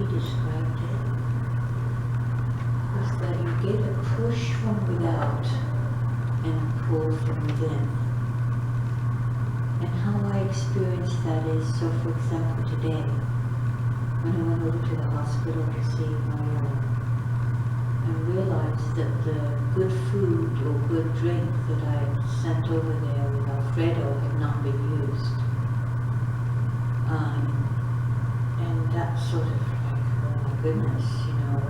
he described it, was that you get a push from without and a pull from within. And how I experience that is, so for example today, when I went over to the hospital to see my and realized that the good food or good drink that I sent over there with Alfredo had not been used. And that's sort of like, oh my goodness, you know.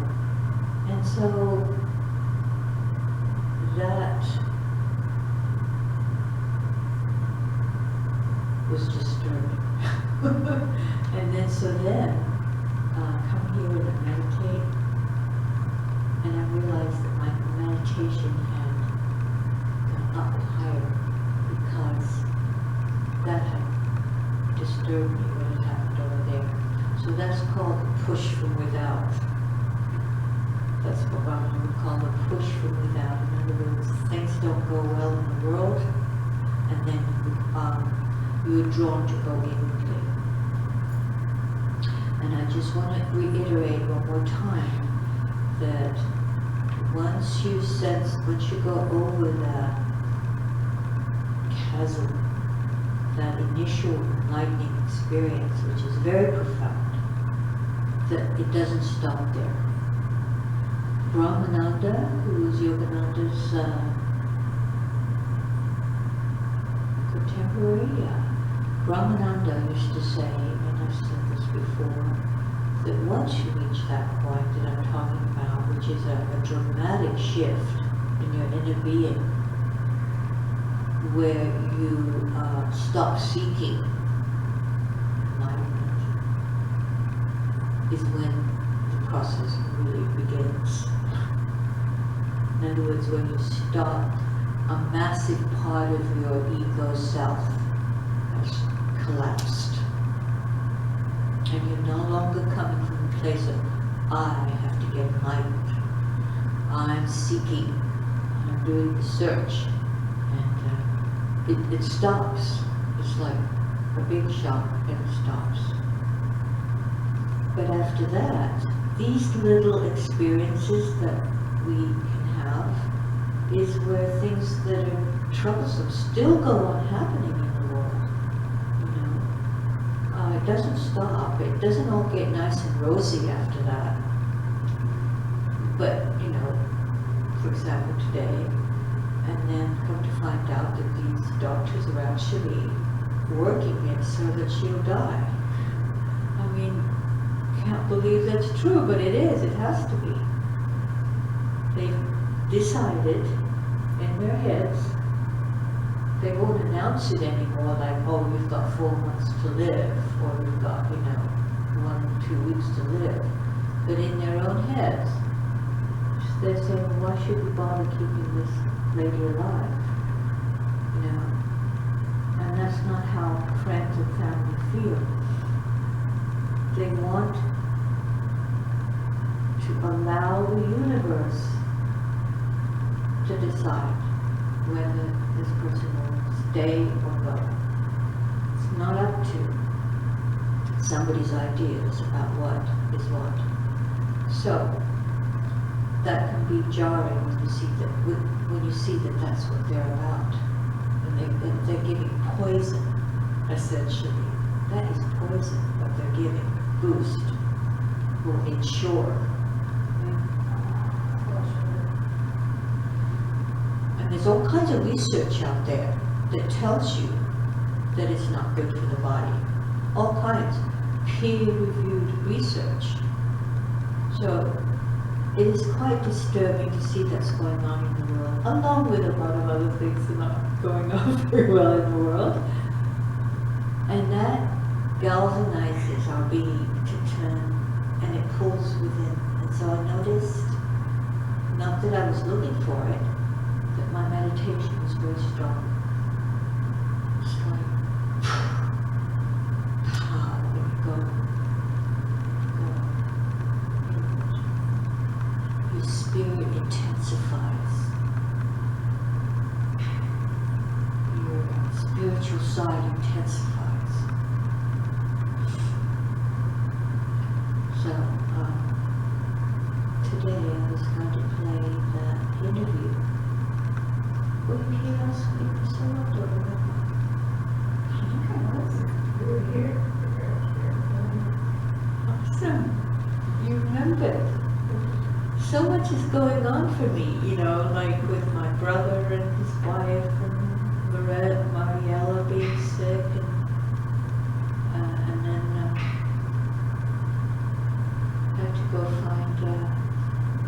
And so that was disturbing. And then come here and meditate, and I realized that my meditation had gone up higher because that had disturbed me, what had happened over there. So that's called a push from without. That's what Ramana would call a push from without. In other words, things don't go well in the world, and then you are drawn to go inwardly. And I just want to reiterate one more time that once you go over that chasm, that initial enlightening experience, which is very profound, that it doesn't stop there. Brahmananda, who is Yogananda's contemporary, Brahmananda used to say, and I've said this before, that once you reach that point that I'm talking about, which is a dramatic shift in your inner being, where you stop seeking enlightenment, is when the process really begins. In other words, when you stop, a massive part of your ego self has collapsed. And you're no longer coming from a place of, I have to get enlightened. I'm seeking, I'm doing the search. And it stops. It's like a big shock and it stops. But after that, these little experiences that we can have is where things that are troublesome still go on happening in the world. It doesn't stop. It doesn't all get nice and rosy after that. But, for example, today, and then come to find out that these doctors are actually working it so that she'll die. I mean, can't believe that's true, but it is. It has to be. They've decided in their heads, they won't announce it anymore like, oh, you've got 4 months to live, or you've got, 1 or 2 weeks to live. But in their own heads, they're saying, well, why should we bother keeping this lady alive? And that's not how friends and family feel. They want to allow the universe to decide whether this person will stay or go. It's not up to somebody's ideas about what is what. So that can be jarring when you see that that's what they're about. And they're giving poison, essentially. That is poison, what they're giving. Boost will ensure. And there's all kinds of research out there that tells you that it's not good for the body. All kinds. Peer-reviewed research. So it is quite disturbing to see that's going on in the world, along with a lot of other things that are not going on very well in the world. And that galvanizes our being to turn, and it pulls within. And so I noticed, not that I was looking for it, that my meditation was very strong. It's like, let me go. Your spirit intensifies. Your spiritual side intensifies. So today I was going to play the interview. Were you here last week, Mr. Lord, or remember? I think I was. We were here. Awesome. You remembered. So much is going on for me, you know, like with my brother and his wife and Mariella being sick and then had to go find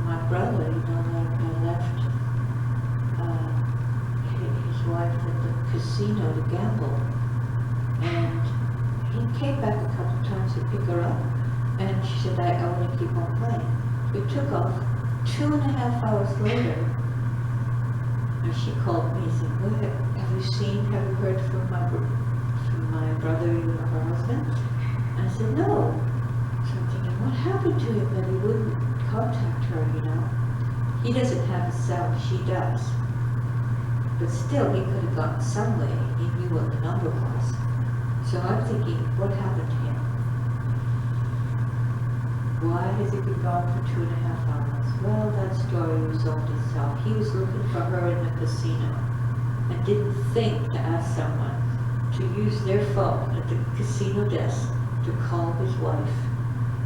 my brother, you know, like I left his wife at the casino to gamble, and he came back a couple of times to pick her up, and she said, I want to keep on playing. We took off. 2.5 hours later, and she called me and said, "What have you heard from my brother, her husband?" And I said, "No." So I'm thinking, what happened to him that he wouldn't contact her, you know? He doesn't have a cell, she does. But still, he could have gotten some way. He knew what the number was. So I'm thinking, what happened to him? Why has he been gone for 2.5 hours? Well, that story resolved itself. He was looking for her in the casino and didn't think to ask someone to use their phone at the casino desk to call his wife,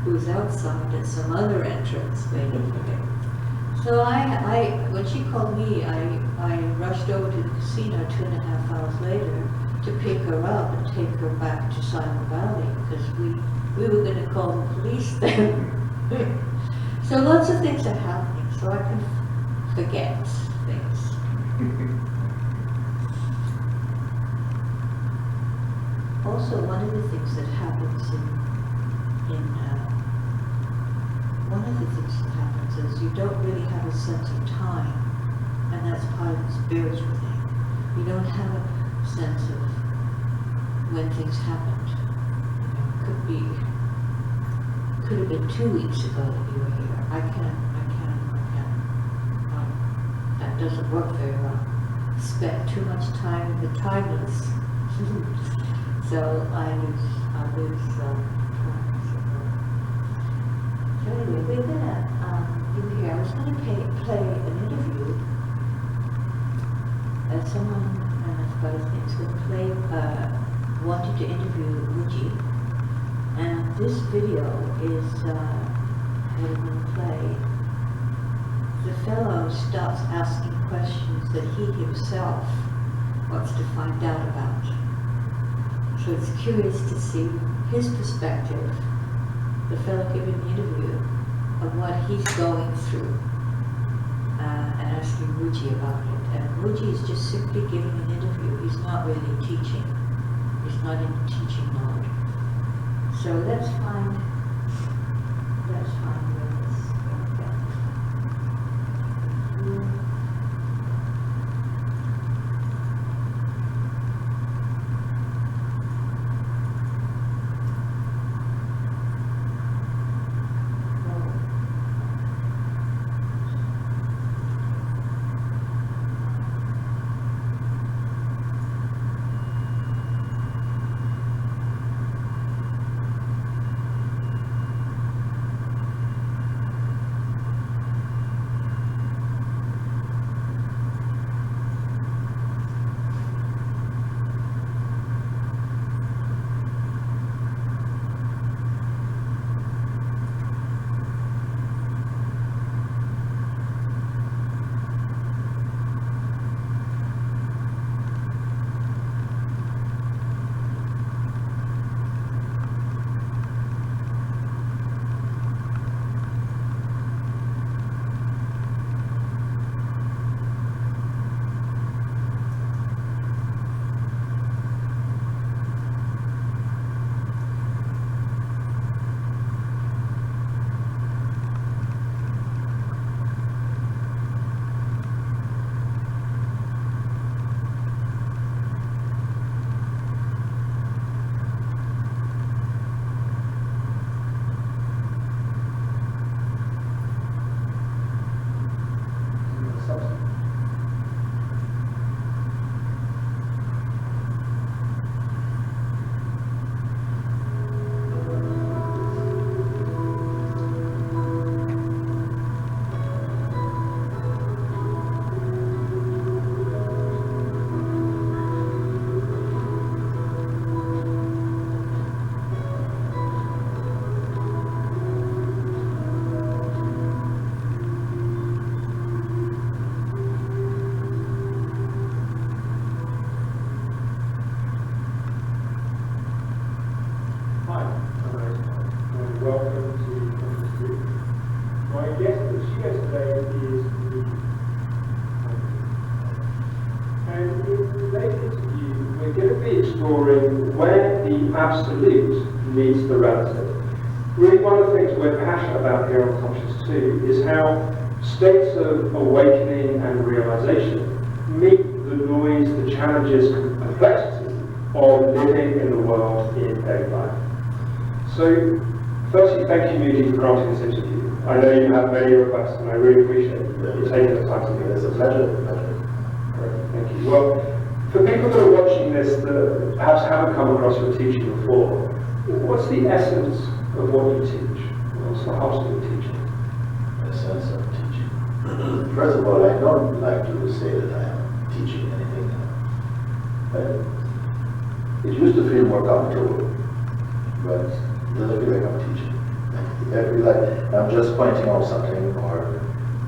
who was outside at some other entrance waiting for him. So when she called me, I rushed over to the casino 2.5 hours later to pick her up and take her back to Silent Valley because we were going to call the police then. So lots of things are happening, so I can forget things. Also, one of the things that happens is you don't really have a sense of time, and that's part of the spiritual thing. You don't have a sense of when things happened. You know, could have been 2 weeks ago that you were here. I can't. That doesn't work very well. Spent too much time in the timeless. So I lose time. So anyway, we're gonna do here. I was gonna play an interview. Someone, and I forgot his name, was gonna wanted to interview Wuji. And this video is what I'm going to play. The fellow starts asking questions that he himself wants to find out about. So it's curious to see his perspective, the fellow giving the interview, of what he's going through and asking Wuji about it. And Wuji is just simply giving an interview. He's not really teaching. He's not in teaching mode. So let's find where this is going to go. the absolute meets the relative. Really, one of the things we're passionate about here on Conscious 2 is how states of awakening and realization meet the noise, the challenges, and complexity of living in the world in daily life. So, firstly, thank you, Moody, for granting this interview. I know you have many requests, and I really appreciate you taking the time to do this. It's a pleasure. Great, thank you. Well, for people that are watching this that perhaps haven't come across your teaching before, what's the essence of what you teach? What's the heart of your teaching? The sense of teaching. First of all, I don't like to say that I am teaching anything. It used to feel more comfortable, but it doesn't feel like I'm teaching. I feel like I'm just pointing out something or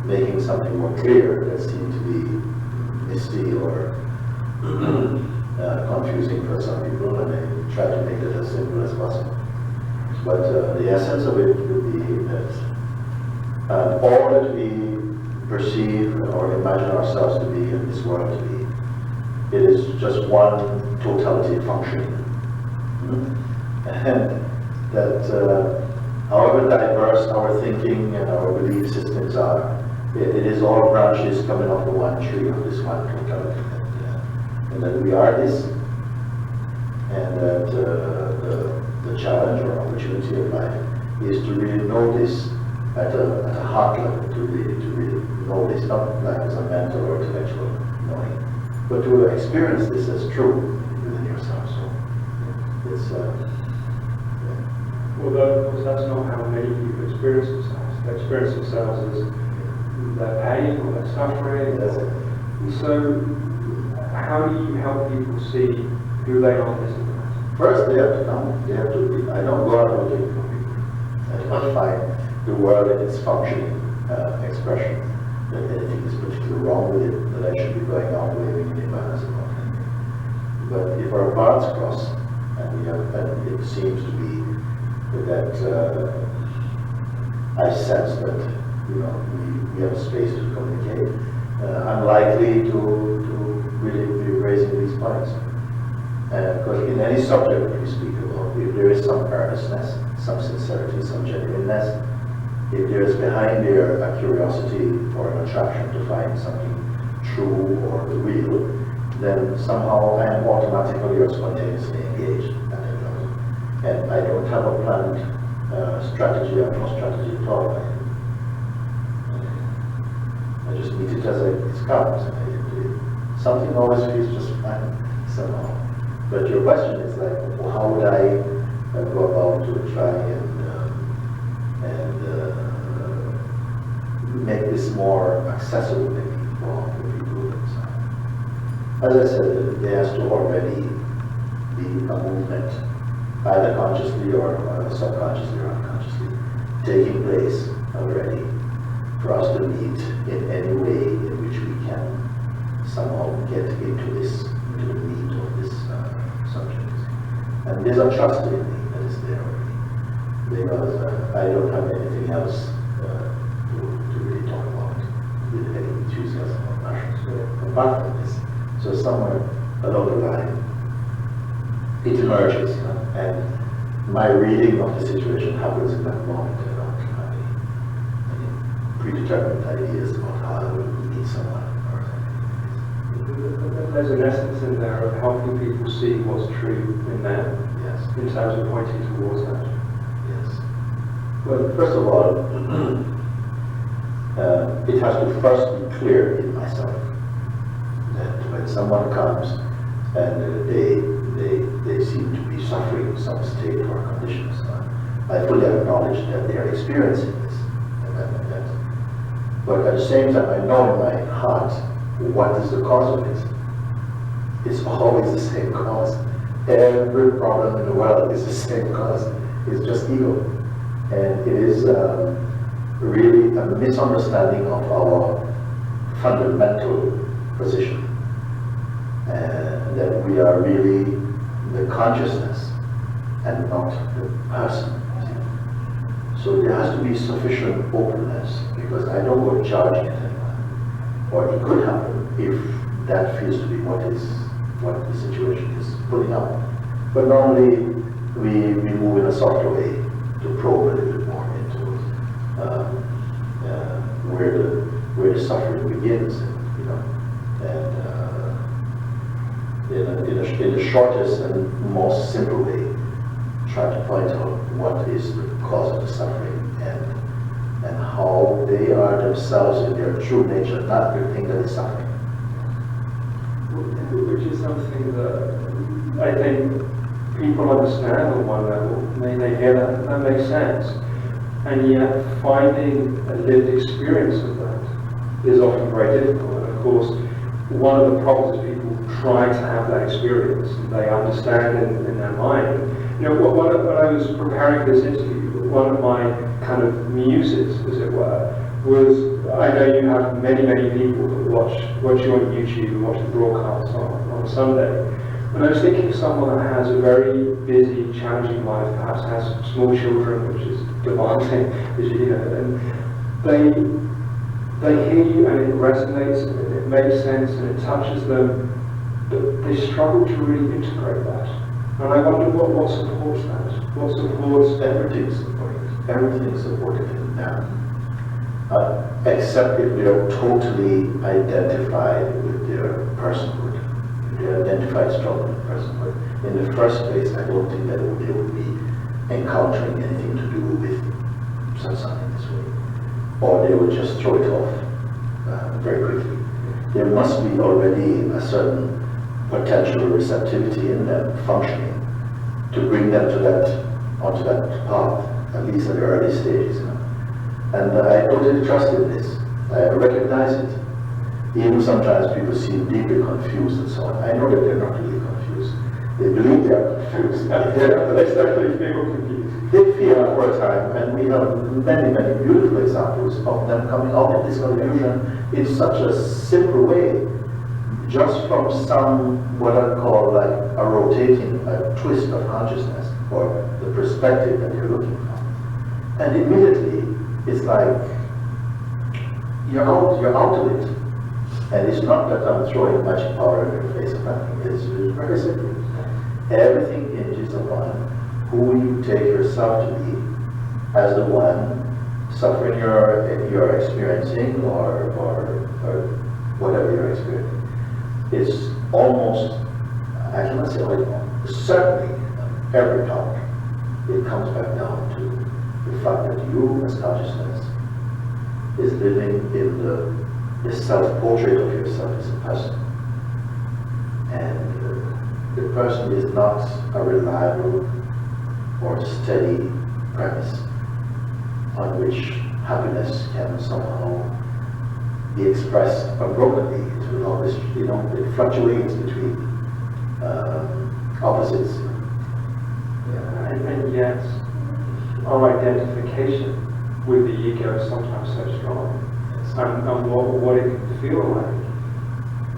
making something more clear that seemed to be misty or confusing for some people, and I try to make it as simple as possible. But the essence of it would be that all that we perceive or imagine ourselves to be in this world to be, it is just one totality functioning. And that however diverse our thinking and our belief systems are, it is all branches coming off the one tree of this one totality. And that we are this, and that the challenge or opportunity of life is to really know this at a heart level, to really know this, not like as a mental or intellectual knowing, but to experience this as true within yourself. So it's Although, of course, that's not how many people experience themselves. They experience themselves as their pain or their suffering. That's it. And so, how do you help people see who they are as in life? First, they have to know. They have to be. I don't go out looking for people. I don't find the world in its functioning expression that anything is particularly wrong with it, that I should be going out waving any banners about anything. But if our paths cross, and it seems to be that I sense that we have a space to communicate, I'm likely to really be raising these points. Because in any subject that we speak about, if there is some earnestness, some sincerity, some genuineness, if there is behind there a curiosity or an attraction to find something true or real, then somehow I am automatically or spontaneously engaged at that level. And I don't have a planned strategy, I have no strategy at all. I just meet it as it comes. Something always feels just fine somehow. But your question is like, well, how would I go about to try and make this more accessible maybe for people? As I said, there has to already be a movement, either consciously or subconsciously or unconsciously, taking place already for us to meet in any way in which we can somehow get into the meat of this subject. And there's a trust in me that is there already, because I don't have anything else to really talk about with any enthusiasm or passion apart from this. So somewhere along the line, it emerges, and my reading of the situation happens in that moment. I don't have any predetermined ideas about how I will meet someone or something. There's an essence in there of helping people see what's true in them, Yes. in terms of pointing towards that. Yes. Well, first of all, it has to first be clear in myself that when someone comes and they seem to be suffering some state or conditions, I fully acknowledge that they are experiencing this and that. But at the same time, I know in my heart what is the cause of it. It's always the same cause. Every problem in the world is the same cause. It's just ego. And it is really a misunderstanding of our fundamental position. And that we are really the consciousness and not the person. So there has to be sufficient openness, because I don't go charging at anyone. Or it could happen if that feels to be what the situation is putting up. But normally we move in a softer way to probe a little bit more into where the suffering begins, you know, and in the shortest and most simple way, try to point out what is the cause of the suffering and how they are themselves in their true nature, not the thing that is suffering. Which is something that I think people understand on one level. They hear that makes sense. And yet finding a lived experience of that is often very difficult. And of course, one of the problems is people try to have that experience and they understand in their mind. You know, when I was preparing for this interview, one of my kind of muses, as it were, was, I know you have many people that watch you on YouTube and watch the broadcasts on Sunday. And I was thinking of someone that has a very busy, challenging life, perhaps has small children, which is demanding, as you know, and they hear you and it resonates and it makes sense and it touches them, but they struggle to really integrate that. And I wonder what supports that? What supports Everything supported. Everything is supported in them. Except if they are totally identified with their personhood. If they are identified strongly with personhood. In the first place, I don't think that they would be encountering anything to do with satsang in this way. Or they would just throw it off very quickly. There must be already a certain potential receptivity in them functioning to bring them to onto that path, at least at the early stages. You know? And I totally trust in this. I recognize it. Even sometimes people seem deeply confused and so on. I know that they're not really confused. They believe they are confused. they certainly feel confused. They feel for a time, and we have many beautiful examples of them coming out of this confusion in such a simple way, just from some, what I call like a rotating, a twist of consciousness, or the perspective that you're looking from. And immediately, it's like, you're out of it. And it's not that I'm throwing magic powder in your face or nothing. It's very simple. Everything hinges upon who you take yourself to be as the one suffering you're experiencing or whatever you're experiencing. It's almost, I cannot say almost, certainly every time it comes back down to the fact that you as consciousness is living in the self-portrait of yourself as a person. And the person is not a reliable or steady premise on which happiness can somehow be expressed appropriately. It will always, it fluctuates between opposites. Yeah, and yet our identification with the ego is sometimes so strong. And what it can feel like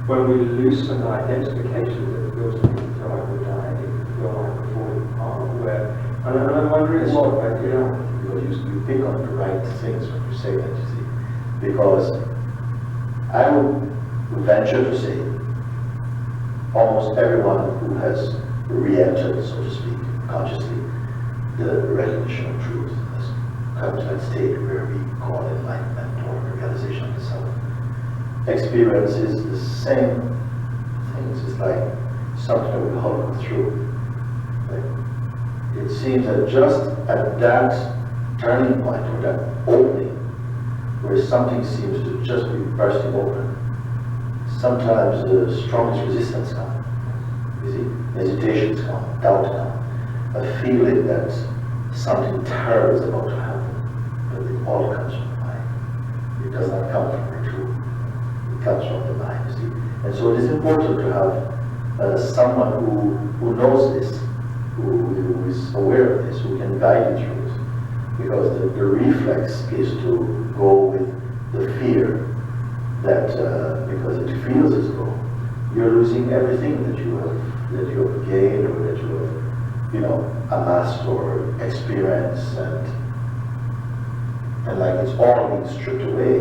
when we loosen the identification, it feels like we feel like we're dying, it can feel like we're falling apart. And I'm wondering what, like, you pick on the right things when you say that, you see. Because I would venture to say almost everyone who has re-entered, so to speak, consciously, the recognition of truth has come to that state where we call enlightenment or the realization of the self. Experiences the same things. It's like something that we hold through. It seems that just at that turning point or that opening where something seems to just be bursting open, sometimes the strongest resistance comes. You see, hesitations come, doubt come, a feeling that something terrible is about to happen, but it all comes from the mind. It does not come from the truth. It comes from the mind, you see. And so it is important to have someone who knows this, who is aware of this, who can guide you through it. Because the reflex is to go with the fear that because it feels as though you're losing everything that you have gained or that you have amassed or experienced, and like it's all being stripped away.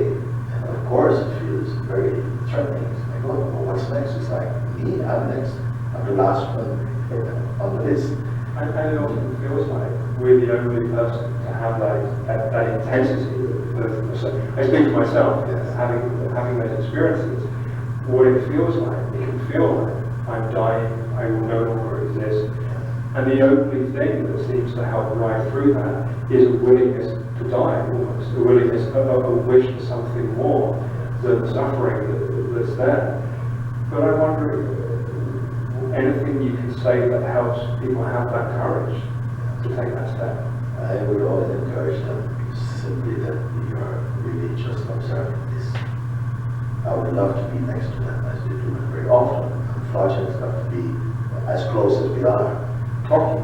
And of course it feels very threatening. It's like, oh, well, what's next? It's like, me, I'm next. I'm the last one. on the list. And it often feels like we're the only person to have that intensity. I speak for myself, Yes. having those experiences. What it feels like, it can feel like I'm dying, I will no longer exist. And the only thing that seems to help ride through that is a willingness to die, almost a willingness, a wish for something more than the suffering that's there. But I wonder, anything you can say that helps people have that courage to take that step? I would always encourage them simply that you're really just observing this. I would love to be next to them as they do it very often. I'm fortunate enough to be as close as we are, talking,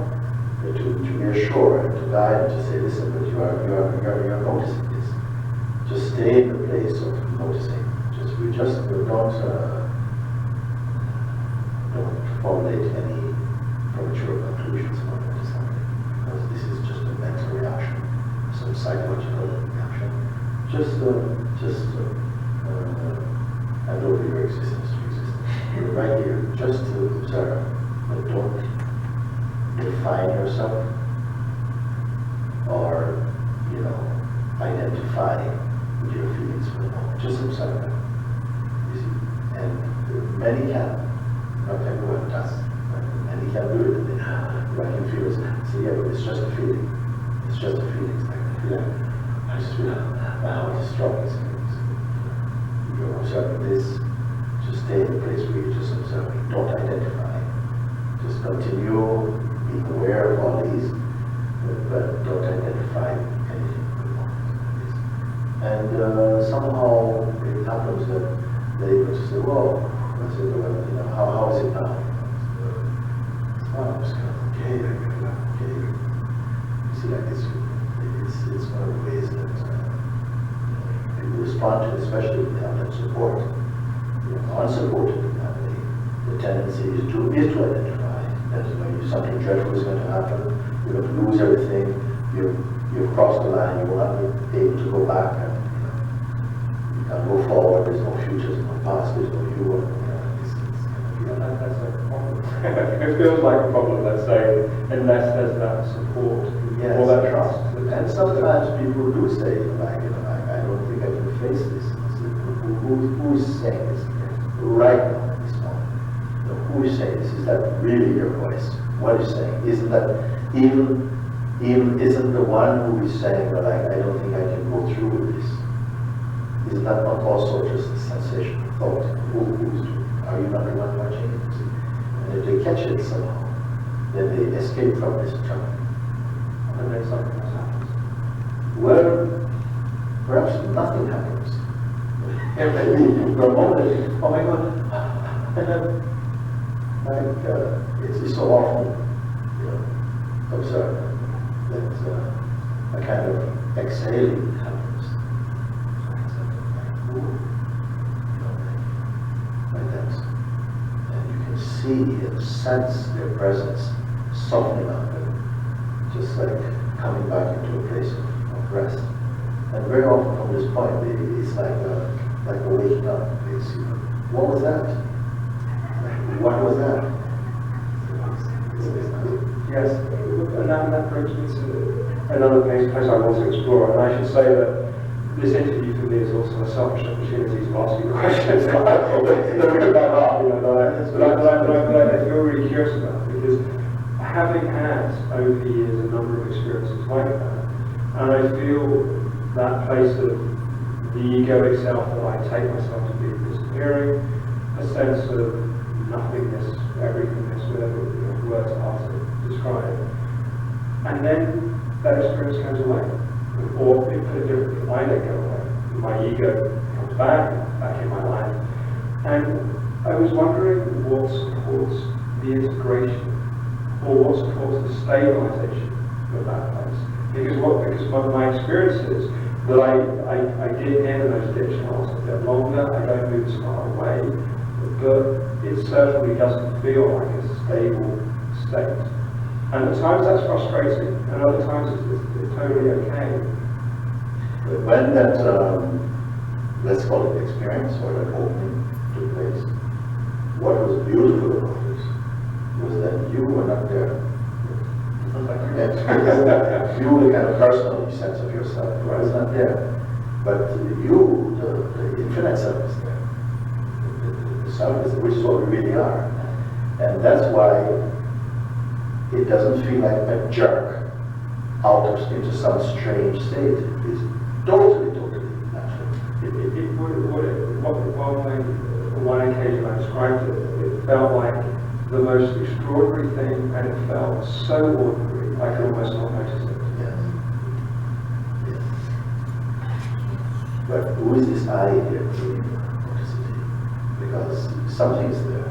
to reassure and to guide and to say, listen, but you're noticing this. Just stay in the place of noticing. Don't formulate any premature conclusions about what is happening, because this is just a mental reaction, some psychological reaction. Hand over your existence to existence. You're right here, just to observe, but don't define yourself or, identify with your feelings for the moment. Just observe them. You see? And many can. Not everyone does. And he can do it. And I can feel it. So yeah, but it's just a feeling. It's just a feeling. It's like I feel like I just feel my heart is strong. You're observing this. Just stay in the place where you're just observing. Don't identify. Just continue being aware of all these, but don't identify anything for the moment. And somehow it happens that they able to say, well, how is it now? It's kind of okay, okay. You see, like it's one of the ways that people respond to, especially when they have that support. Unsupported, the tendency is to identify that if something dreadful is going to happen, you're going to lose everything, you've crossed the line, you will not be able to go back, and you can go forward, there's no future, there's no past, there's no you. That's a problem. It feels like a problem, let's say, unless there's that support or that trust. And sometimes people do say, I don't think I can face this. Who is saying this right now, this moment? Who is saying this? Is that really your voice? What is saying? Isn't that even isn't the one who is saying, I don't think I can go through with this? Is that not also just a sensation of thought? Who is doing it? Are you not the one watching it? And if they catch it somehow, then they escape from this trouble. And then something else happens. Well, perhaps nothing happens. And maybe for a moment, oh my God. And then, it's so often, observed that a kind of exhaling happens. Like that. And you can see and sense their presence softening up and just like coming back into a place of rest. And very often from this point, it's like a waking up. What was that? What was that? Yes, and that brings me to another place I want to explore. And I should say that this interview for me is also a selfish opportunity to ask you questions that I feel really curious about, because having had over the years a number of experiences like that, and I feel that place of the egoic self that I take myself to be disappearing, a sense of nothingness, everythingness, whatever words are to describe. And then that experience goes away. Or put it differently, I don't go away. My ego comes back in my life. And I was wondering what supports the integration, or what supports the stabilization of that place. Because my experiences that I dip in and those dips last a bit longer, I don't move as far away, but it certainly doesn't feel like a stable state. And at times that's frustrating, and other times it's totally okay. But when that, let's call it experience or that opening took place, what was beautiful about it was that you were not there. Yes. You, the kind of personal sense of yourself, was not there. But you, the infinite self is there. The self is, which is what we really are. And that's why it doesn't feel like a jerk out of into some strange state. It's totally natural. On one occasion I described it, it felt like the most extraordinary thing, and it felt so ordinary, I could almost not notice it. Yes. Yes. But who is this I here? What is it? Because something is there,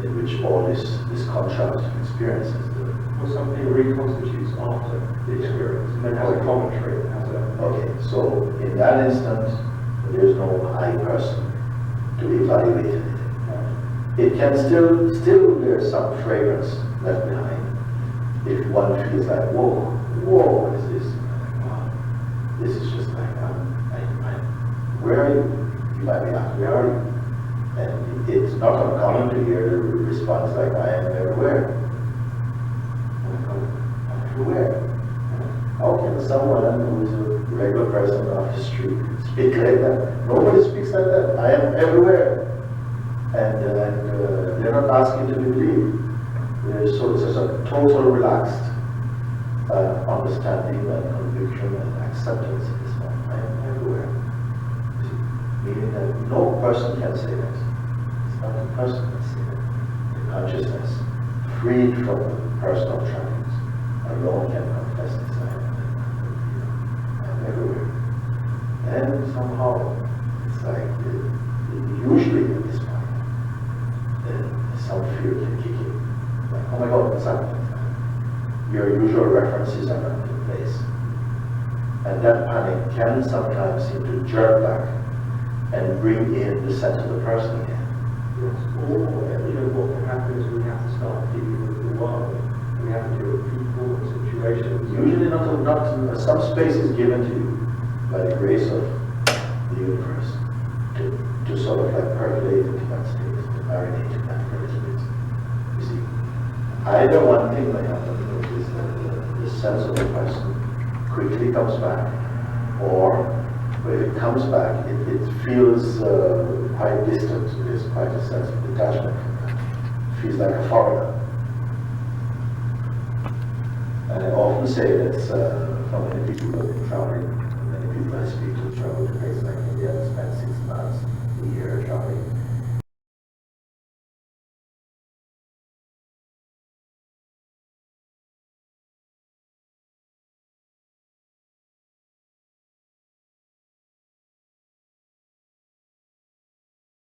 in which all this contrast of experience is there. Or something reconstitutes after the experience, and then has a commentary, it has a... Okay, so in that instant, there's no I person to evaluate anything. It can still there's some fragrance left behind. If one feels like, whoa, what is this? Wow, this is just like, where are you? You might be asked, where are you? And it's not uncommon to hear the response like, I am everywhere. Everywhere. How can someone who is a regular person off the street speak like that? Nobody speaks like that. I am everywhere. And they're not asking to be believed. So it's a total relaxed understanding and conviction and acceptance at this moment. I am everywhere. Meaning that no person can say that. It's not the person that can say that. The consciousness, freed from the personal trappings, alone can confess this. I am everywhere. And somehow, it's like, usually at this point, some fear can kick in. Like, oh my God, what's happening? Your usual references are not in place. And that panic can sometimes seem to jerk back and bring in the sense of the person again. Yes. Or, what can happen is we have to start dealing with the world. We have to deal with people and situations. Usually not some space is given to you by the grace of the universe to sort of like percolate into that state, to marinate in that for a little bit. You see, either one thing may happen, which is that the sense of the person quickly comes back, or when it comes back, it feels quite distant. There's quite a sense of detachment from that. It feels like a foreigner. And I often say that from many people who have been traveling, many people I speak to travel to places like India, spend 6 months, a year traveling.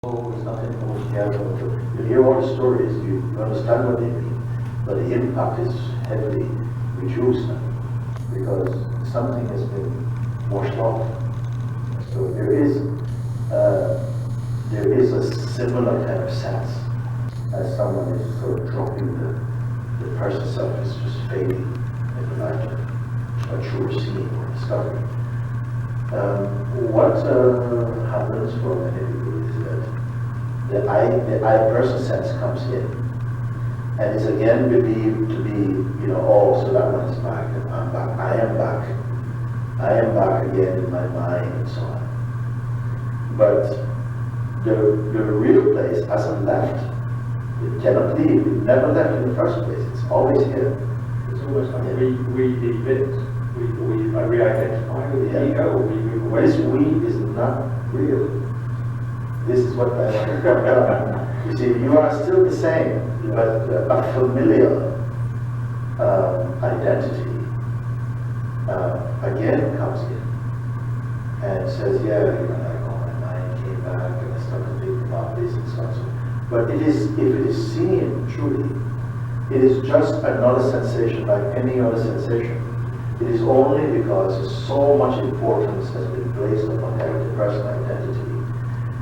It's nothing more together. You hear all the stories, you understand what they mean, but the impact is heavily reduced now, because something has been washed off. So there is a similar kind of sense as someone is sort of dropping the person self is just fading in the light of a true seeing or discovery. What happens for many people is that the I person sense comes in, and is again believed to be, oh, so that one is back, and I'm back, I am back again in my mind, and so on. But the real place hasn't left. It cannot leave. It never left in the first place. It's always here. It's almost like we de-bit, we re-identify with the ego, or we move away. This we is not real. This is what I want to point out. You see, you are still the same, but a familiar identity again comes in and says, yeah, my mind came back and I started thinking about this and so on. But if it is seen truly, it is just another sensation like any other sensation. It is only because so much importance has been placed upon the personal identity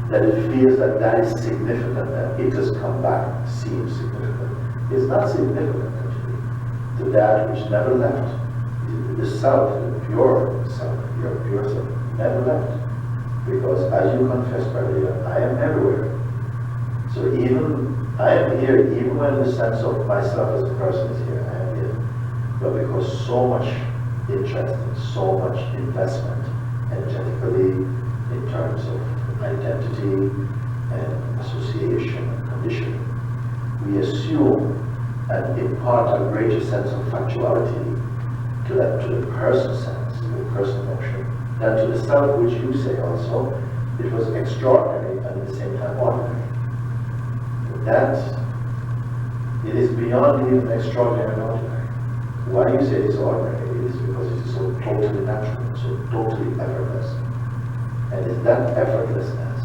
that it feels that is significant, and it has come back, seems significant. It's not significant, actually, to that which never left. The self, the pure self, your pure self, never left. Because as you confessed earlier, I am everywhere. So even I am here even when the sense of myself as a person is here. I am here, but because so much interest and so much investment energetically in terms of identity and association and conditioning, we assume and impart a greater sense of factuality to the person sense, to the person notion, than to the self, which you say also, it was extraordinary and at the same time ordinary. That, it is beyond even extraordinary and ordinary. Why you say it's ordinary? It is because it is so totally natural, so totally effortless. And it's that effortlessness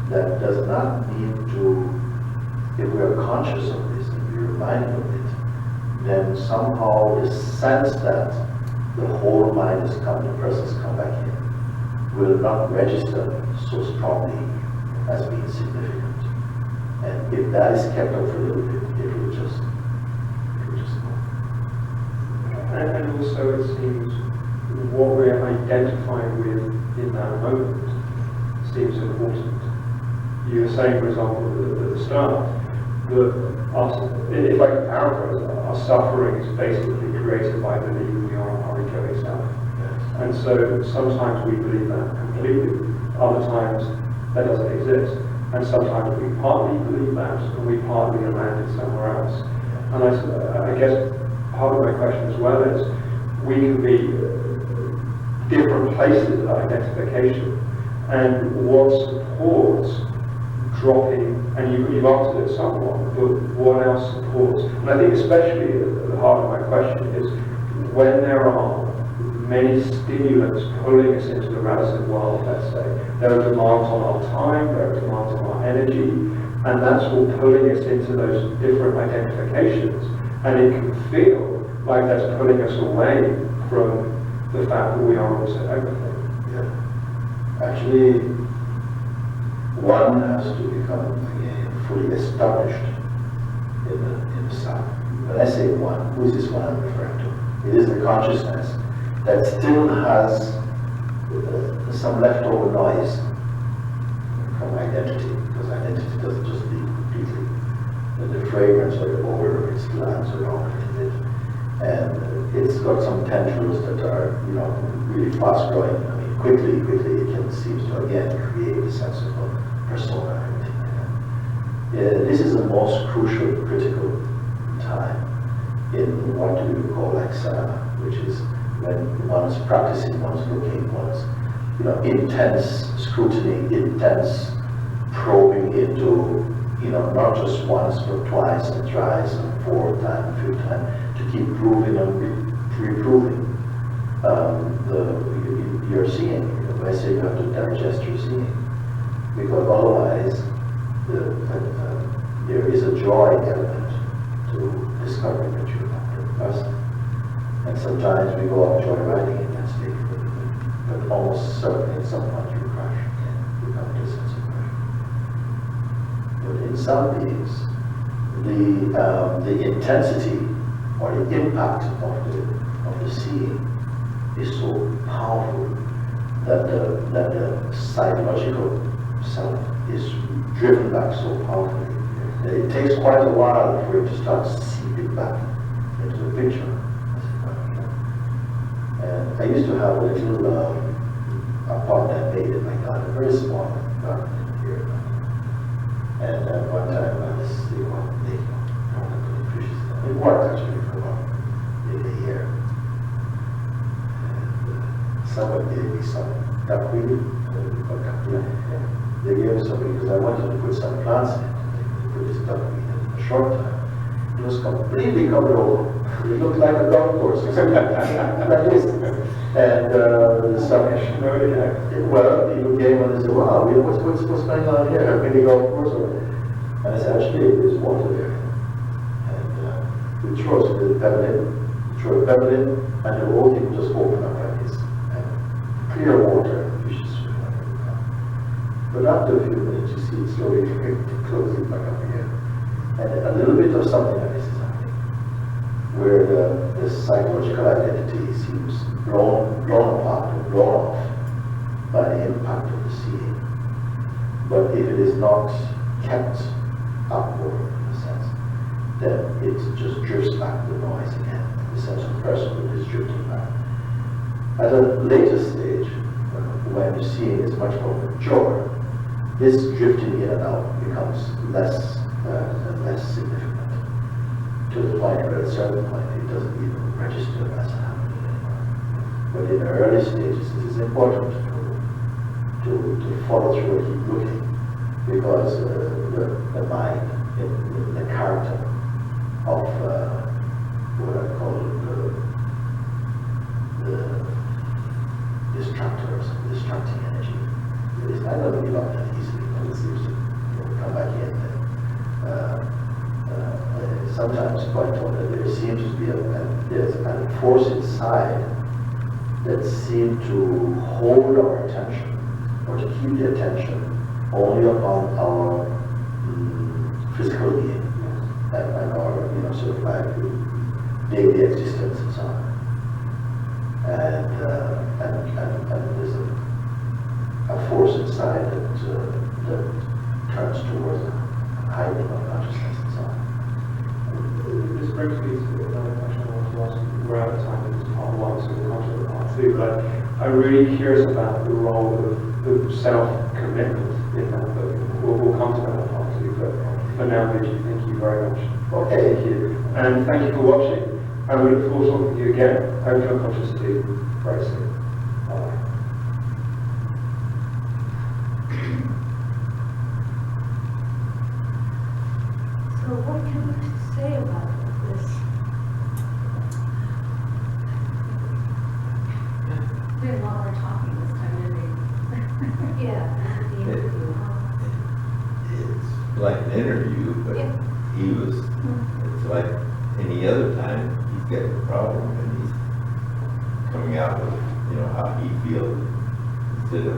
that does not need to, if we are conscious of this and we are reminded of it, then somehow the sense that the whole mind has come, the person's come back in, will not register so strongly as being significant. And if that is kept up for a little bit, it will just go. And also it seems what we're identifying with in that moment seems important. You were saying, for example, at the start, that if I can paraphrase, our suffering is basically created by believing we are our egoic self. Yes. And so sometimes we believe that completely, other times that doesn't exist. And sometimes we partly believe that, and we partly are landed somewhere else. And I guess part of my question as well is, we can be different places of identification, and what supports dropping, and you've answered it somewhat, but what else supports? And I think especially at the heart of my question is, when there are many stimulants pulling us into the relative world, let's say. There are demands on our time, there are demands on our energy, and that's all pulling us into those different identifications. And it can feel like that's pulling us away from the fact that we are also everything. Yeah. Actually, one has to become again fully established in the self. When I say one, who is this one I'm referring to? It is the consciousness that still has some leftover noise from identity, because identity doesn't just leave completely. The fragrance or the odor of it still hangs around in it, and it's got some tendrils that are, really fast growing. I mean, quickly it can seem to again create a sense of a persona and everything. This is the most crucial, critical time in what we call exana, which is when one's practicing, one's looking, one's intense scrutiny, intense probing into, not just once, but twice and thrice and four times, fifth time, to keep proving and reproving your seeing. When I say you have to digest your seeing, because otherwise there is a joy element to discovering that you're not the person. And sometimes we go out joyriding in that state, but almost certainly at some point you crash again. You come to a sense of crash. But in some beings, the intensity or the impact of the seeing is so powerful that the psychological self is driven back so powerfully that it takes quite a while for it to start seeping back into the picture. And I used to have a little apartment I made in my garden, a very small garden here. And one time I was making fishes. It worked actually for about maybe a year. And someone gave me some duckweed. They gave me something because I wanted to put some plants in it. They put this duckweed in a short time. It was completely covered over. It looked like a golf course or something like this. And well, people came and they said, wow, what's going on here? Have many golf course over there? And I said, actually, there's water there. And we throw a pebble in, and the whole thing just open up like this. And clear water, and fishes swim under. But after a few minutes, you see it slowly closing back up again. And a little bit of something like this is happening, where the psychological identity seems blown apart or blown off by the impact of the seeing. But if it is not kept upward in a sense, then it just drifts back the noise again. The sense of personhood is drifting back. At a later stage, when you see it is much more mature, this drifting in and out becomes less and less significant, to the point where at a certain point it doesn't even register as happening anymore. But in the early stages, it is important to follow through and keep looking, because the mind, in the character of what I call the distracting energy, it is not going to be locked that easily, and it seems to come back in. Sometimes quite told that there seems to be there's a kind of force inside that seems to hold our attention, or to keep the attention only upon our physical being and our sort of like daily existence and so on. And there's a force inside that turns towards a hiding of consciousness and so on. This brings me to another question I want to ask. We're out of time in this part one, so we'll come to part two. But I'm really curious about the role of self-commitment in that book. We'll come to that in part two. But for now, Gina, thank you very much. Okay. Thank you. And thank you for watching. And we look forward to talking to you again. Open your conscious to very soon. Bye. So what can you say about this? There's a lot more talking this time, isn't there? Yeah, the interview, It's like an interview, but Yeah. he was, it's like any other time, he's got a problem and he's coming out with, how he feels instead of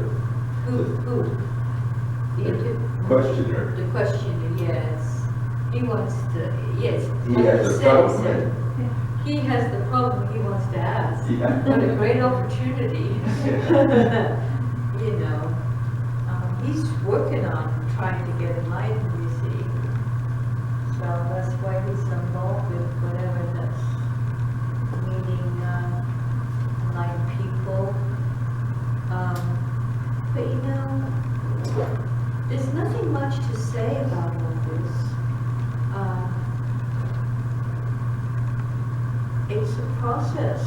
Who? The questioner. The questioner, yes. He wants to, yes. He like has you a said, problem. so he has the problem he wants to ask. Yeah. What a great opportunity. He's working on trying to get enlightened, you see. So that's why he's involved with whatever that's meeting enlightened people. But there's nothing much to say about all this. It's a process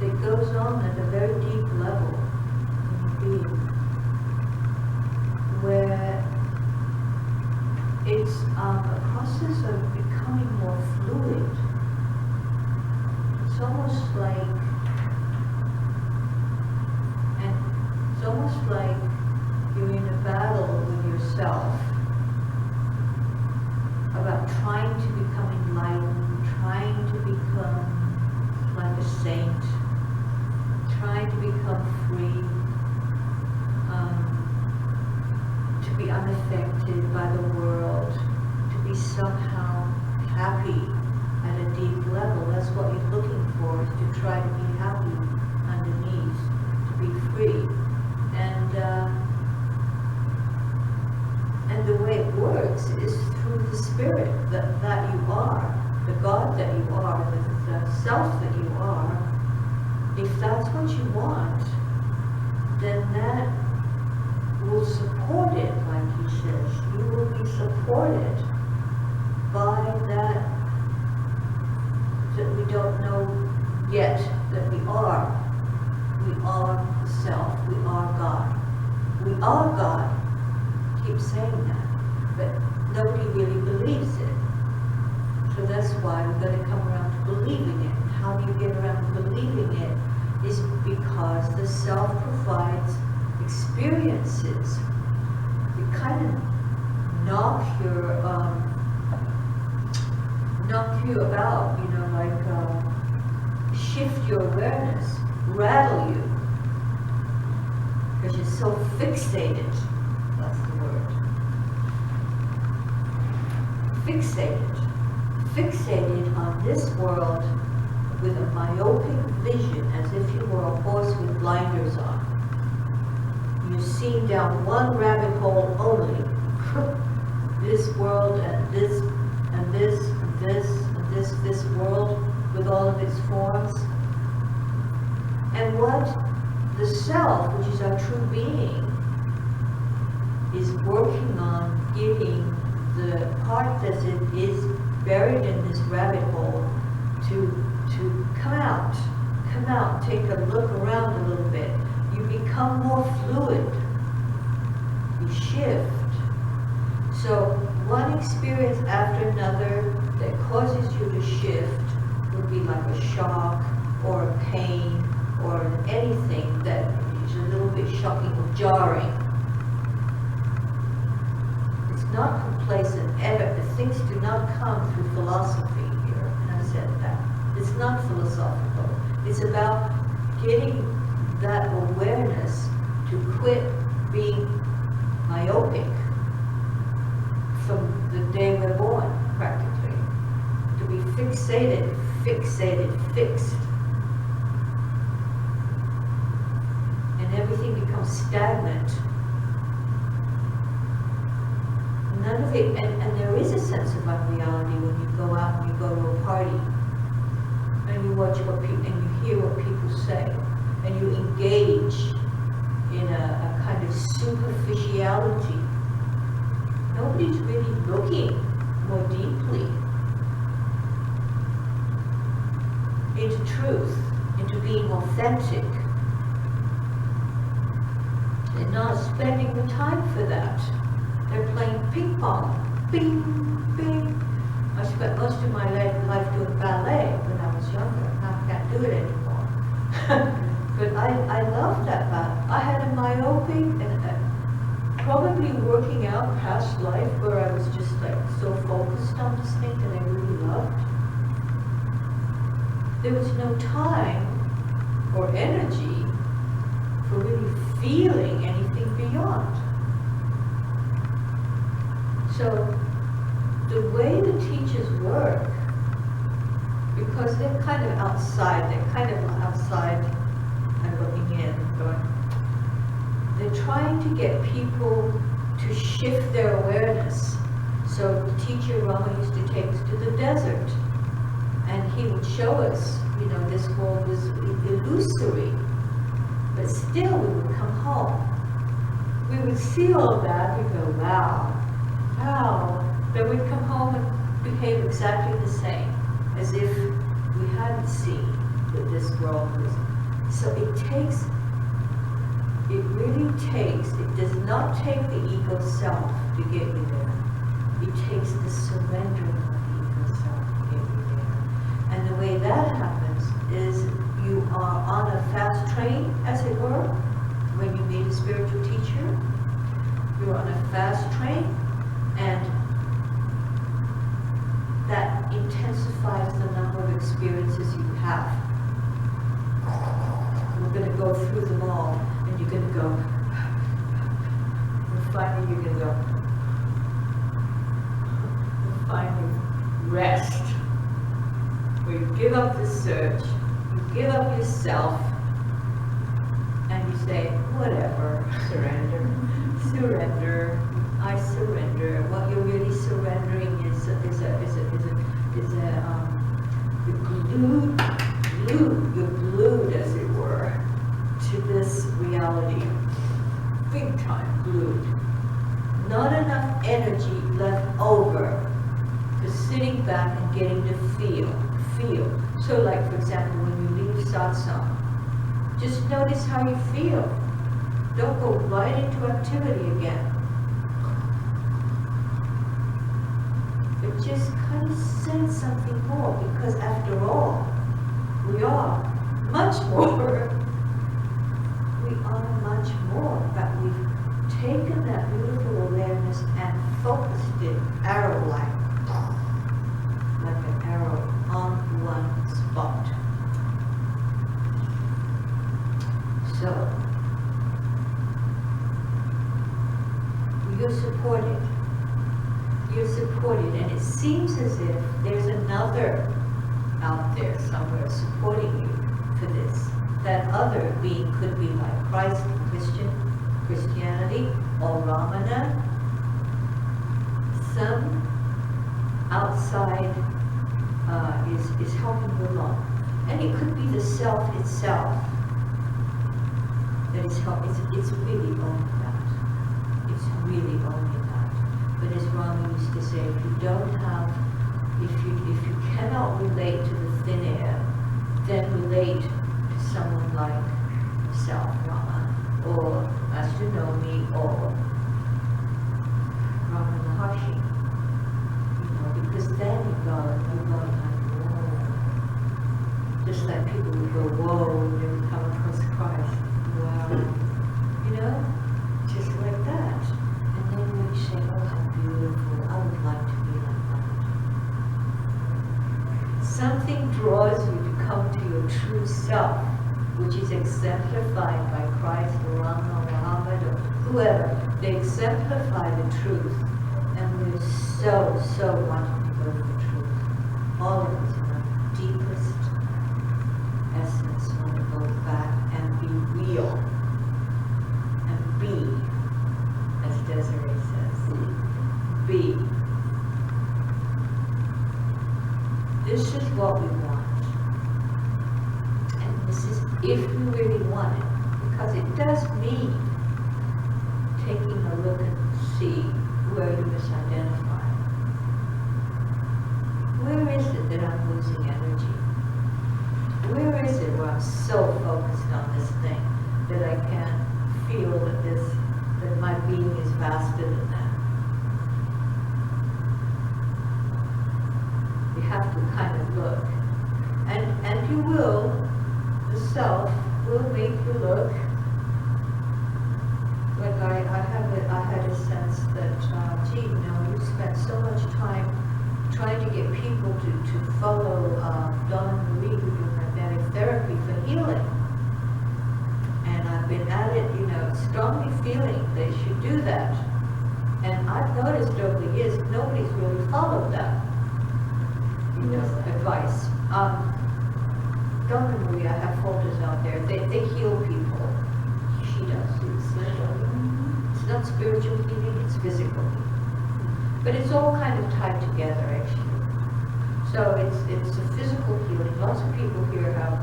that goes on at a very deep level in the being, where it's a process of becoming more fluid. It's almost like you're in a battle with yourself about trying to become enlightened, trying to become like a saint, trying to become free, to be unaffected by the world, to be somehow happy at a deep level. That's what you're looking for, is to try to be happy underneath, to be free. And the way it works is through the spirit that you are, the God that you are, the self that you are. If that's what you want, then that will support it, like he says. You will be supported by that we don't know yet that we are. We are the self. We are God. We are God. Keep saying that, but nobody really believes it. So that's why we've got to come around to believing it. And how do you get around to believing it? Is because the self provides experiences. You kind of knock you about, shift your awareness, rattle you, because you're so fixated. That's the word. Fixated on this world with a myopic vision, as if you were a horse with blinders on. You see down one rabbit hole only. this world and this and this and this and this world with all of its forms. And what the self, which is our true being, is working on getting the part that is buried in this rabbit hole to come out, take a look around a little bit. You become more fluid. You shift. So one experience after another that causes you to shift would be like a shock or a pain or anything that is a little bit shocking or jarring. It's not complacent ever. The things do not come through philosophy here, and I said that. It's not philosophical. It's about getting that awareness to quit being myopic from the day we're born, practically. To be fixated, fixed. And everything becomes stagnant. None of it, and there is a sense of unreality when you go out and you go to a party and you watch what people, and you hear what people say, and you engage in a kind of superficiality. Nobody's really looking more deeply into truth, into being authentic. They're not spending the time for that. They're playing ping pong. Bing, bing. I spent most of my life doing ballet when I was younger. Now I can't do it anymore. But I loved that ballet. I had a myopic and probably working out past life where I was just like so focused on this thing that I really loved. There was no time or energy for really feeling anything beyond. So the way the teachers work, because they're kind of outside and looking in, going, they're trying to get people to shift their awareness. So the teacher Rama used to take us to the desert, and he would show us, this world was illusory, but still we would come home. We would see all of that, we'd go, wow. Then we'd come home and behave exactly the same, as if we hadn't seen that this world was. So it does not take the ego self to get you there. It takes the surrendering of the ego self to get you there. And the way that happens is you are on a fast train, as it were, when you meet a spiritual teacher. You're on a fast train, and that intensifies the number of experiences you have. We're going to go through them all, and you're going to go, and finally you're going to go, and finally rest. Where you give up the search, you give up yourself, and you say, whatever, surrender. I surrender. What you're really surrendering is you're glued, as it were, to this reality. Big time glued. Not enough energy left over for sitting back and getting to feel. So like, for example, when you leave Satsang, just notice how you feel. Don't go right into activity again. But just kind of sense something more, because after all, we are much more. We are much more, but we've taken that beautiful awareness and focused it arrow-like an arrow on one spot. So, you're supported, and it seems as if there's another out there somewhere supporting you for this. That other being could be like Christ, Christianity, or Ramana, some outside is helping you along. And it could be the self itself that is helping. It's really only that. It's really only that. But as Rama used to say, if you don't have, if you cannot relate to the thin air, then relate to someone like self, Rama, or Ashtonomi, or Rama Maharshi. You know, because then you go like, whoa. Just like people would go, whoa, when they would come across Christ. Wow. You know? Just like that. And then when you say, oh, how beautiful, I would like to be like that. Something draws you to come to your true self, which is exemplified by Christ or Rama, Muhammad, or whoever. They exemplify the truth. And we're so wanting to go to the truth. All of us in our deepest essence want to go back and be real. And be, as Desiree says, be. This is what we want. And this is if we really want it. Because it does mean taking a look and see where you misidentify. Where is it that I'm losing energy? Where is it where I'm so focused on this thing that I can't feel that my being is vaster than that? You have to kind of look. And you will, the self will make you look. Like I had a sense that, gee, you know, you spent so much time trying to get people to follow Donna Marie who do magnetic therapy for healing. And I've been at it, you know, strongly feeling they should do that. And I've noticed over the years, nobody's really followed that, you know, advice. Donna Marie, I have folders out there, they heal people. She does. It's not spiritual healing, it's physical healing. But it's all kind of tied together, actually. So it's a physical healing. Lots of people here have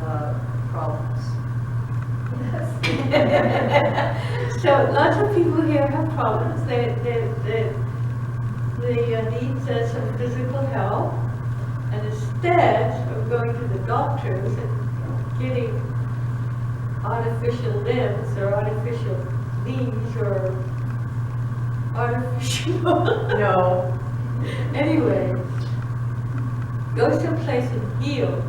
problems. Yes. So lots of people here have problems. They need some physical help. And instead of going to the doctors and getting artificial limbs or artificial knees or artificial no. Anyway, go someplace and heal.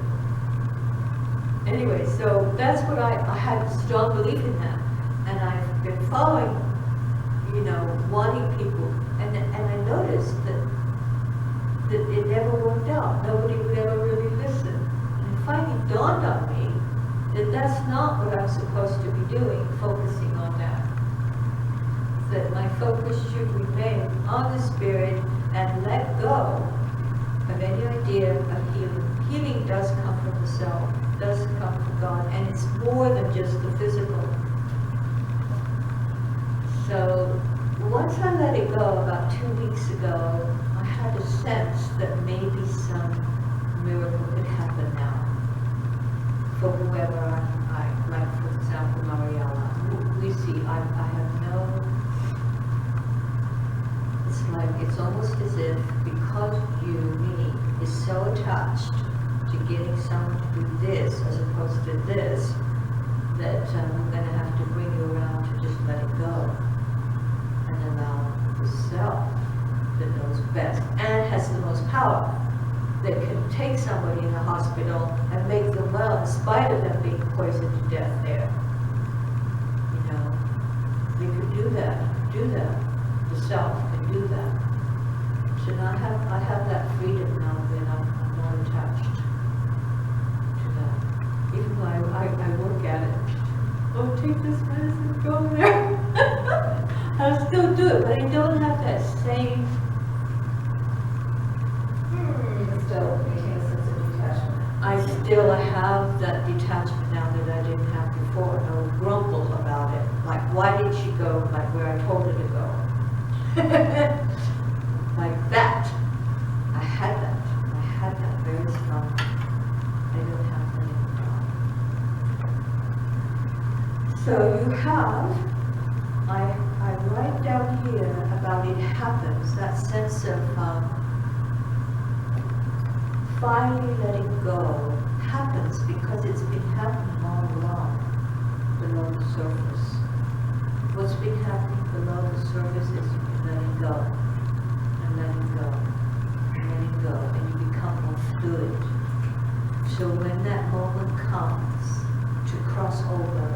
Anyway, so that's what I had a strong belief in that. And I've been following, you know, wanting people. And I noticed that it never worked out. Nobody would ever really listen. And it finally dawned on me that that's not what I'm supposed to be doing, focusing on that. That my focus should remain on the spirit and let go of any idea of healing. Healing does come from the self, does come from God, and it's more than just the physical. So once I let it go about 2 weeks ago, I had a sense that maybe some miracle could happen now. For whoever I like, for example, Mariella. We see, I have no, it's like, it's almost as if because you, me, is so attached to getting someone to do this as opposed to this, that we're going to have to bring you around to just let it go and allow the self that knows best and has the most power, that can take somebody in a hospital and make them well in spite of them being poisoned to death there. You know, they could do that. The self can do that. So now I have that freedom now that I'm not attached to that. Even though I work at it. Oh, take this medicine, go there. I'll still do it, but I don't have that same. You can still maintain a sense of detachment. I still have that detachment now that I didn't have before. And I'll grumble about it. Like, why did she go like where I told her to go? Like that. So you have, I write down here about it happens, that sense of finally letting go happens because it's been happening all along below the surface. What's been happening below the surface is you've been letting go and letting go and letting go, and you become more fluid. So when that moment comes to cross over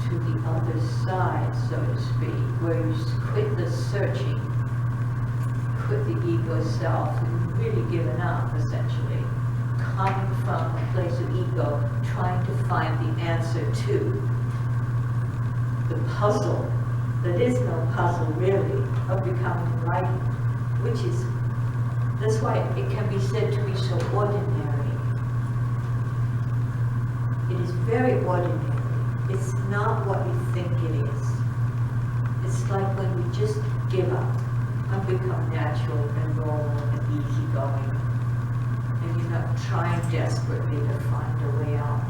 to the other side, so to speak, where you quit the searching, quit the ego self, and really given up, essentially, coming from a place of ego, trying to find the answer to the puzzle, that is no puzzle really, of becoming enlightened, which is, that's why it can be said to be so ordinary. It is very ordinary. It's not what you think it is. It's like when we just give up and become natural and normal and easygoing, and you're not trying desperately to find a way out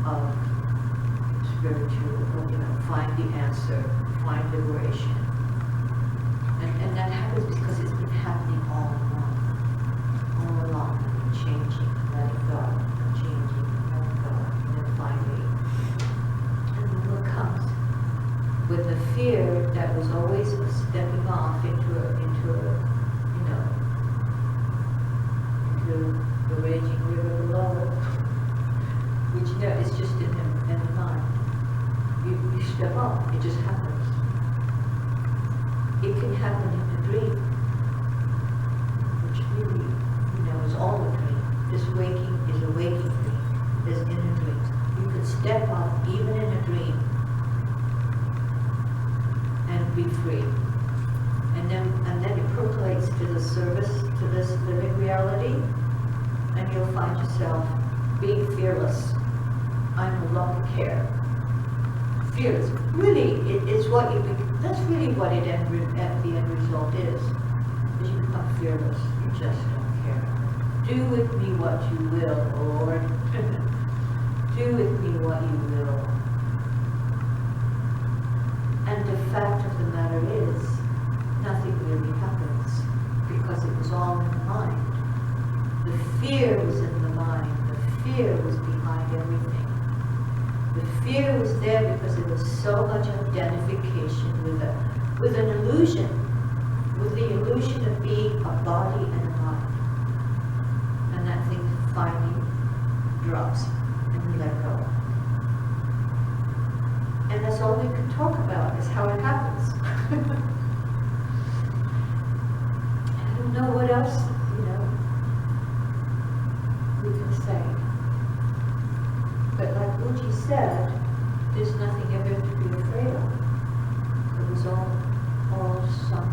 of spiritual, or, find the answer, find liberation. And that happens because it's been happening all along, changing, letting go, changing, letting go, and then finally, and then what comes with the fear that was always stepping off into the raging river below, which is just in the mind. You step off, it just happens. It can happen in a dream, which really, is all a dream. This waking is a waking dream, is in a dream. You can step off even in a dream and be free. And then it percolates to the service, to this living reality, and you'll find yourself being fearless. I no longer care. Fearless. Really, it's what you become. That's really what the end result is you become fearless. You just don't care. Do with me what you will, Lord. Do with me what you will. And the fact of the matter is, nothing really happens because it was all in the mind. The fear was in the mind. The fear was behind everything. The fear was there because there was so much identification with an illusion, with the illusion of being a body and a mind. And that thing finally drops and we let go. And that's all we can talk about, is how it happens. I don't know what else, we can say. But like Uji said, there's nothing ever to be afraid of. It was all some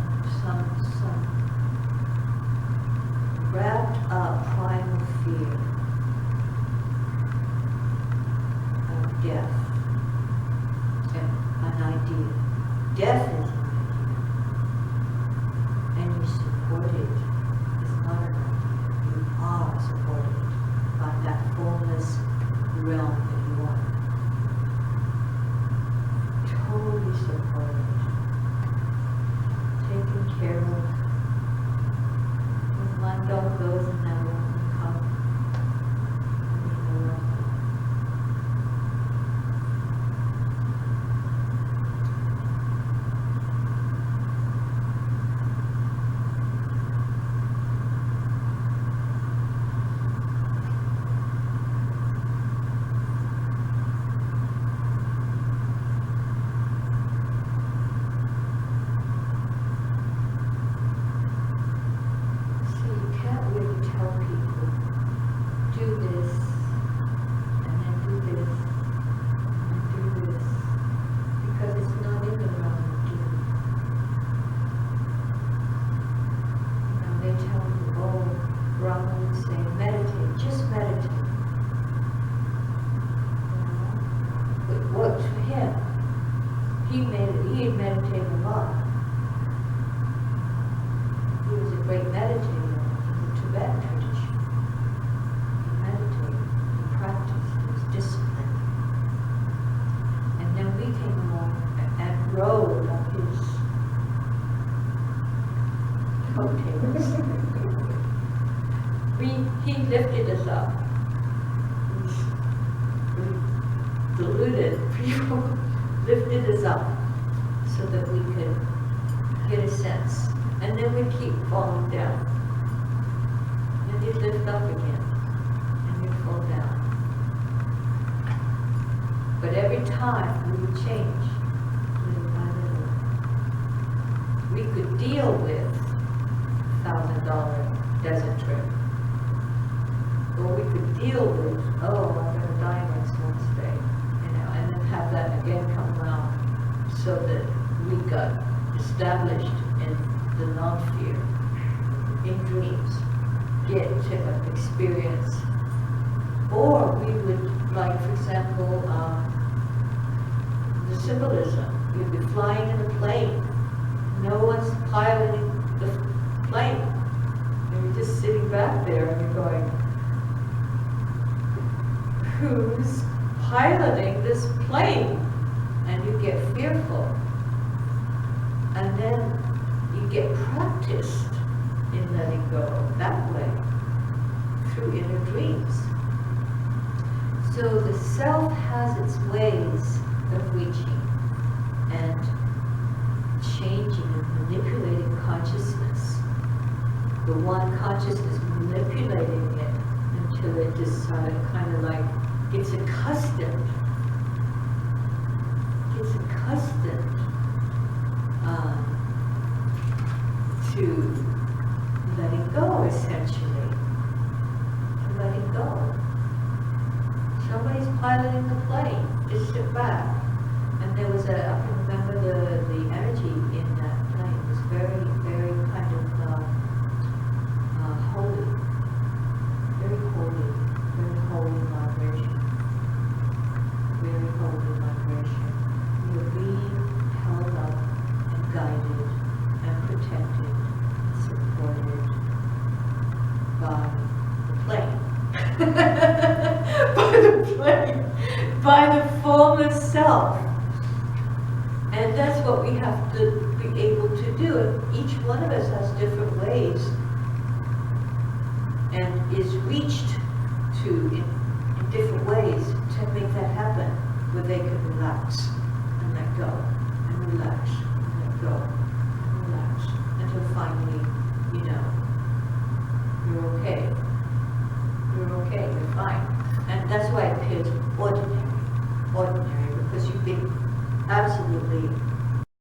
wrapped up primal fear of death and an idea. Death is an idea. And you support it. It's not an idea. You are supported by that formless realm that you are. Totally supported. Taken care of. When one dog goes and that one will come. He had meditated a lot. He was a great meditator in the Tibetan tradition. He meditated, he practiced, he was disciplined. lifted us up. Deluded people lifted us up so that we could get a sense. And then we keep falling down. And you'd lift up again. And you'd fall down. But every time we would change, little by little. We could deal with $1,000 desert trip. Or we could deal with, oh, I'm going to die next Wednesday. And then have that again come around so that we got established in the non-fear, in dreams, get to experience. Or we would, like, for example, the symbolism. You'd be flying in a plane. No one's piloting the plane. And you're just sitting back there and you're going, who's piloting this plane? And you get fearful. And then you get practiced in letting go that way through inner dreams. So the self has its ways of reaching and changing and manipulating consciousness. The one consciousness manipulating it until it just sort of kind of like gets accustomed to letting go, essentially. To letting go. Somebody's piloting the plane. Just sit back. And there was I can remember the energy in that plane. It was very, very kind of holy. Very holy vibration. Very holy vibration. You're being held up and guided and protected and supported by the plane. By the plane. By the formless self. And that's what we have to be able to do. And each one of us has different ways and is reached to in different ways to make that happen, where they can relax and let go, and relax and let go, and relax, until finally, you're okay. You're okay, you're fine. And that's why it appears ordinary, because you've been absolutely